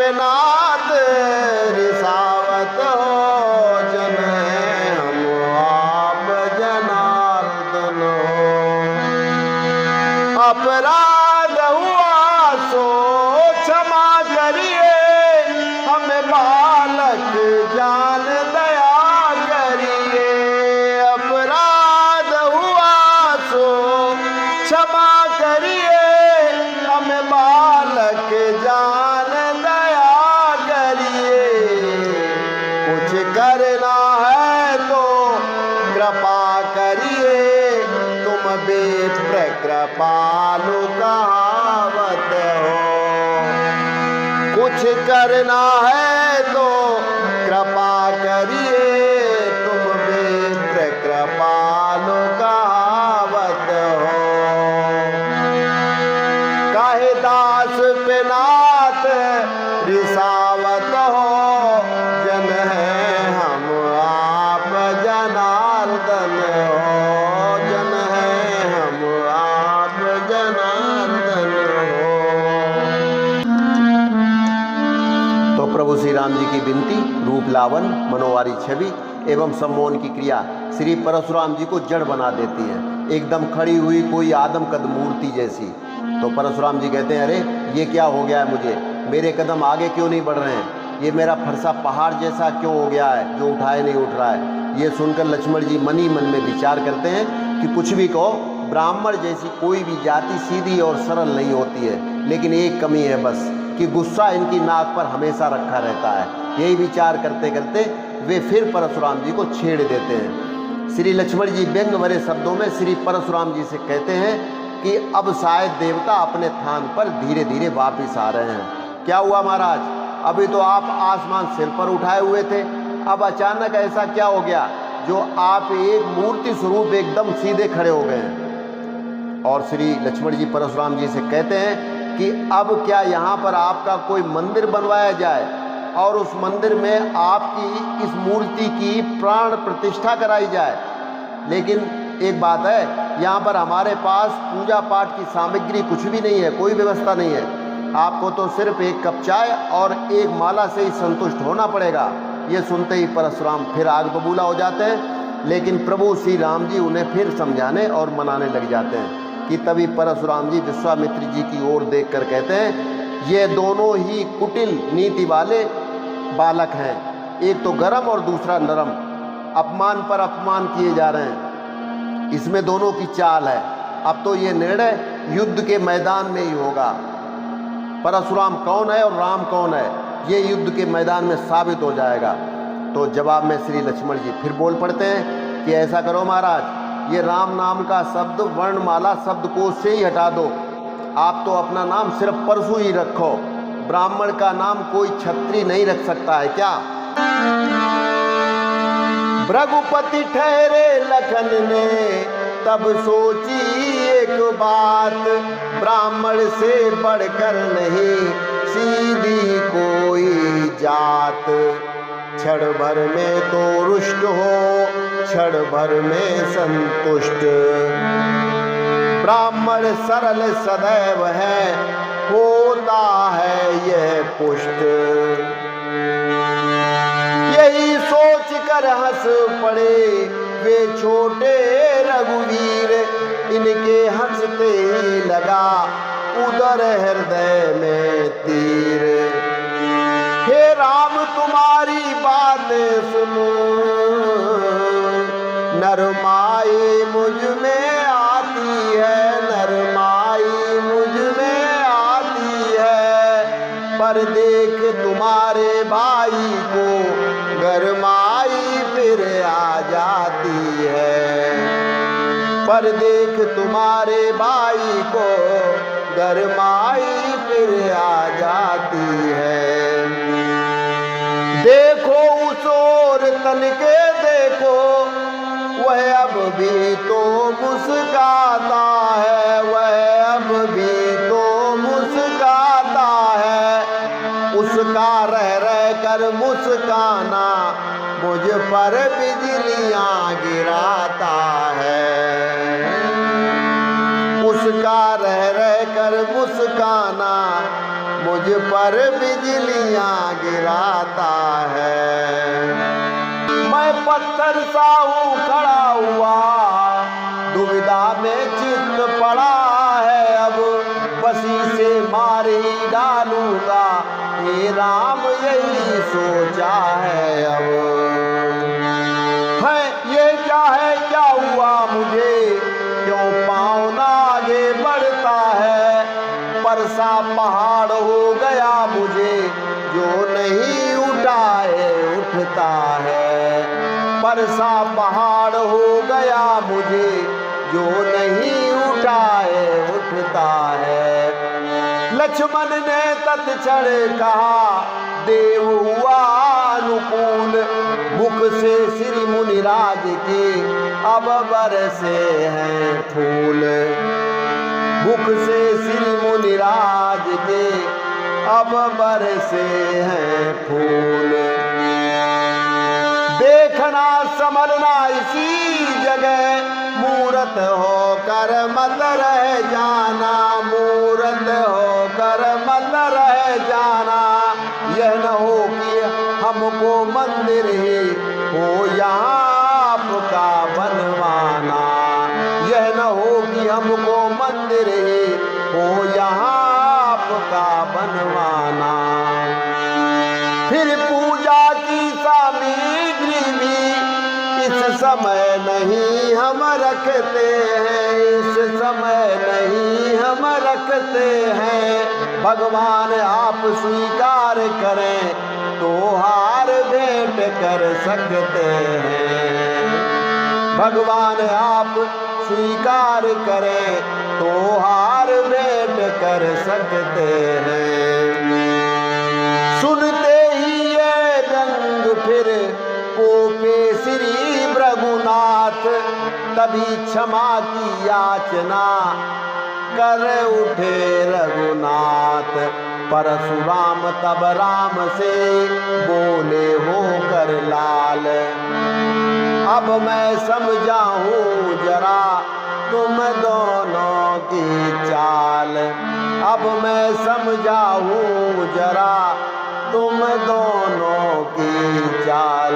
पे नाथ रिसावत हो, जन हम आप जनार्दन हो। अपराध हुआ सो क्षमा करिए, हमें बालक जान दया करिए। अपराध हुआ सो क्षमा करिए, हमें बालक जान दया करिए। कुछ करना है तो कृपा करिए, तुम विप्र कृपालु कहावत हो। कुछ करना है तो कृपा करिए, तुम विप्र कृपालु कहावत हो। काहे दास पे नाथ रिसावत हो, जन है हम आप जनार्दन हो, जन है हम आप जनार्दन हो। तो प्रभु श्री राम जी की विनती, रूप लावन, मनोवारी छवि एवं सम्मोहन की क्रिया श्री परशुराम जी को जड़ बना देती है, एकदम खड़ी हुई कोई आदम कद मूर्ति जैसी। तो परशुराम जी कहते हैं, अरे ये क्या हो गया है मुझे, मेरे कदम आगे क्यों नहीं बढ़ रहे हैं, ये मेरा फरसा पहाड़ जैसा क्यों हो गया है जो उठाए नहीं उठ रहा है। ये सुनकर लक्ष्मण जी मन ही मन में विचार करते हैं कि कुछ भी कहो, ब्राह्मण जैसी कोई भी जाति सीधी और सरल नहीं होती है, लेकिन एक कमी है बस कि गुस्सा इनकी नाक पर हमेशा रखा रहता है। यही विचार करते करते वे फिर परशुराम जी को छेड़ देते हैं। श्री लक्ष्मण जी व्यंग भरे शब्दों में श्री परशुराम जी से कहते हैं कि अब शायद देवता अपने स्थान पर धीरे धीरे वापिस आ रहे हैं। क्या हुआ महाराज, अभी तो आप आसमान सिर पर उठाए हुए थे, अब अचानक ऐसा क्या हो गया जो आप एक मूर्ति स्वरूप एकदम सीधे खड़े हो गए हैं। और श्री लक्ष्मण जी परशुराम जी से कहते हैं कि अब क्या यहाँ पर आपका कोई मंदिर बनवाया जाए और उस मंदिर में आपकी इस मूर्ति की प्राण प्रतिष्ठा कराई जाए। लेकिन एक बात है, यहाँ पर हमारे पास पूजा पाठ की सामग्री कुछ भी नहीं है, कोई व्यवस्था नहीं है। आपको तो सिर्फ एक कप चाय और एक माला से ही संतुष्ट होना पड़ेगा। ये सुनते ही परशुराम फिर आग बबूला हो जाते हैं, लेकिन प्रभु श्री राम जी उन्हें फिर समझाने और मनाने लग जाते हैं कि तभी परशुराम जी विश्वामित्र जी की ओर देखकर कहते हैं, ये दोनों ही कुटिल नीति वाले बालक हैं, एक तो गरम और दूसरा नरम, अपमान पर अपमान किए जा रहे हैं, इसमें दोनों की चाल है। अब तो ये निर्णय युद्ध के मैदान में ही होगा। परशुराम कौन है और राम कौन है, ये युद्ध के मैदान में साबित हो जाएगा। तो जवाब में श्री लक्ष्मण जी फिर बोल पड़ते हैं कि ऐसा करो महाराज, ये राम नाम का शब्द वर्णमाला शब्दकोश से ही हटा दो। आप तो अपना नाम सिर्फ परशु ही रखो, ब्राह्मण का नाम कोई छत्री नहीं रख सकता है क्या। भृगुपति ठहरे लखन ने तब सोची एक बात, ब्राह्मण से बढ़कर नहीं सीधी कोई जात। क्षण भर में तो रुष्ट हो, क्षण भर में संतुष्ट, ब्राह्मण सरल सदैव है, होता है यह पुष्ट। यही सोच कर हंस पड़े वे छोटे रघुवीर, इनके हंसते ही लगा उदर हृदय में तीर। हे राम तुम्हारी बात सुनो, नरमाई मुझ में आती है, नरमाई मुझ में आती है। पर देख तुम्हारे भाई को गरमाई फिर आ जाती है, पर देख तुम्हारे भाई को गरमाई फिर आ जाती है। देखो उस ओर तनके देखो, वह अब भी तो मुस्काता है, वह अब भी तो मुस्काता है। उसका रह रह कर मुस्काना मुझ पर बिजलियां गिराता है। उसका रह रह कर मुस्काना मुझ मुझ पर बिजलियां गिराता है। मैं पत्थर सा हूँ खड़ा हुआ, दुविधा में चित्त पड़ा है, अब बसी से मार ही डालूंगा, हे राम यही सोचा है अब। है ये क्या है, क्या हुआ मुझे, क्यों पाँव ना आगे बढ़ता है, परसा पहाड़ हो गया मुझे, जो नहीं उठाए उठता है। परसा पहाड़ हो गया मुझे, जो नहीं उठाए उठता है। लक्ष्मण ने तत्क्षण कहा, देव हुआ अनुकूल, मुख से श्री मुनिराज के अब बरसे हैं फूल। मुख से श्री मुनिराज के अब बरसे हैं फूल। देखना समझना इसी जगह, मूरत होकर मत रह जाना, मूरत होकर मत रह जाना। यह न हो कि हमको मंदिर ही हो यहाँ आपका बनवाना, यह न हो कि हमको मंदिर ही हो यहाँ आपका बनवाना। फिर पूजा की सामग्री भी इस समय नहीं हम रखते हैं, इस समय नहीं हम रखते हैं। भगवान आप स्वीकार करें तो हार भेंट कर सकते हैं। भगवान आप स्वीकार करें तो हार भेंट कर सकते हैं। सुनते ही ये रंग फिर कोपे श्री भृगुनाथ, तभी क्षमा की याचना कर उठे रघुनाथ। परशुराम तब राम से बोले होकर लाल, अब मैं समझा हूँ जरा तुम दोनों की चाल, अब मैं समझा हूँ जरा तुम दोनों की चाल।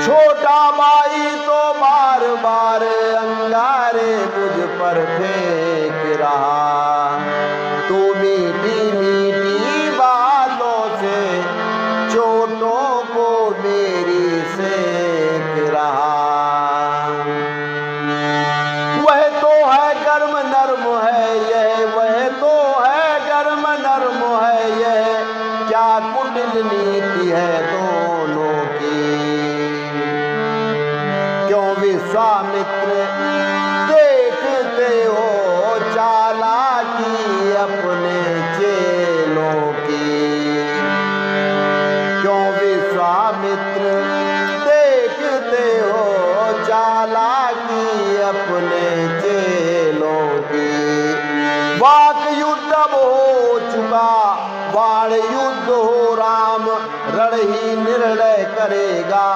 छोटा भाई तो बार बार अंगारे मुझ पर फेंक रहा, तू मीठी मीठी बातों से चोटों को मेरी सेक रहा। वह तो है गर्म नर्म है यह, वह तो है गर्म नर्म है यह, क्या कुटिल नीति है दोनों की। क्यों विश्वामित्र देखते हो चालाकी अपने चेलों की, क्यों विश्वामित्र देखते हो चालाकी अपने चेलों की। वाक युद्ध हो चुका बाण युद्ध हो राम, रण ही निर्णय करेगा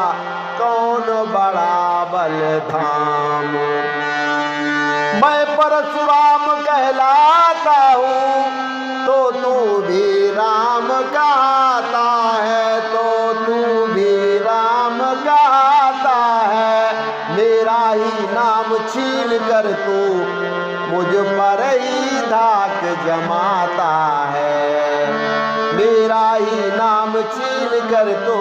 कौन बड़ा बलधाम। मैं परशुराम कहलाता हूँ तो तू भी राम कहता है, तो तू भी राम कहता है। मेरा ही नाम छीन कर तू मुझ पर ही धाक जमाता है, मेरा ही नाम छीन कर तू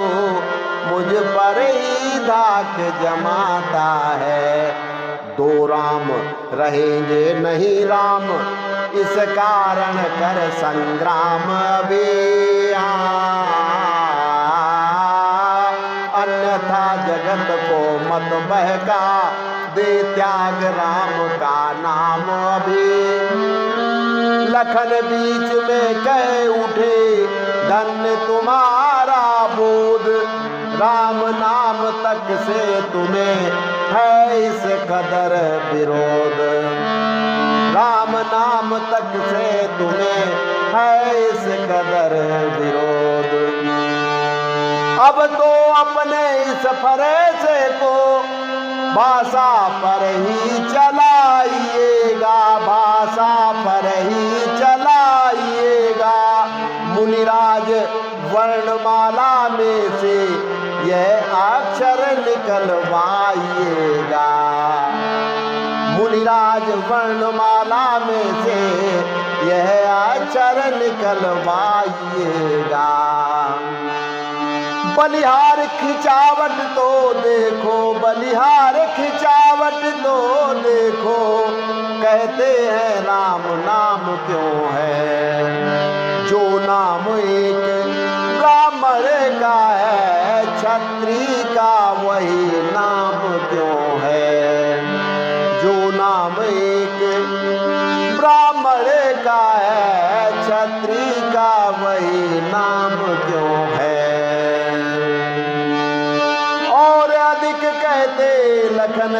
मुझ पर ही धाक जमाता है। दो राम रहेंगे नहीं राम, इस कारण कर संग्राम अभी, अन्यथा जगत को मत बहका दे त्याग राम का नाम अभी। लखन बीच में कह उठे धन्य तुम्हारा बोध, राम नाम तक से तुम्हें है इस कदर विरोध, राम नाम तक से तुम्हें है इस कदर विरोध। अब तो अपने इस फरेसे को भाषा पर ही चलाइएगा, भाषा पर ही चलाइएगा। निकलवाइएगा, मुनिराज वर्णमाला में से यह अक्षर निकलवाइएगा, मुनिराज वर्णमाला में से यह अक्षर निकलवाइएगा। बलिहार खिंचावट तो देखो, बलिहार खिंचावट तो देखो, कहते हैं राम नाम क्यों है, जो नाम एक ब्राह्मण का है, क्षत्रिय का वही नाम क्यों है, जो नाम एक ब्राह्मण का है, क्षत्रिय का वही नाम क्यों है। और अधिक कहते लखन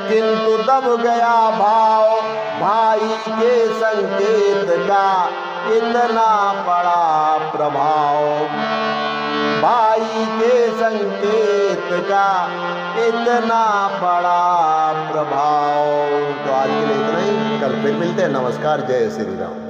किंतु दब गया भाव, भाई के संकेत का इतना बड़ा प्रभाव, भाई के संकेत का इतना बड़ा प्रभाव। तो आज के लिए इतना ही, कल फिर मिलते हैं। नमस्कार, जय श्री राम।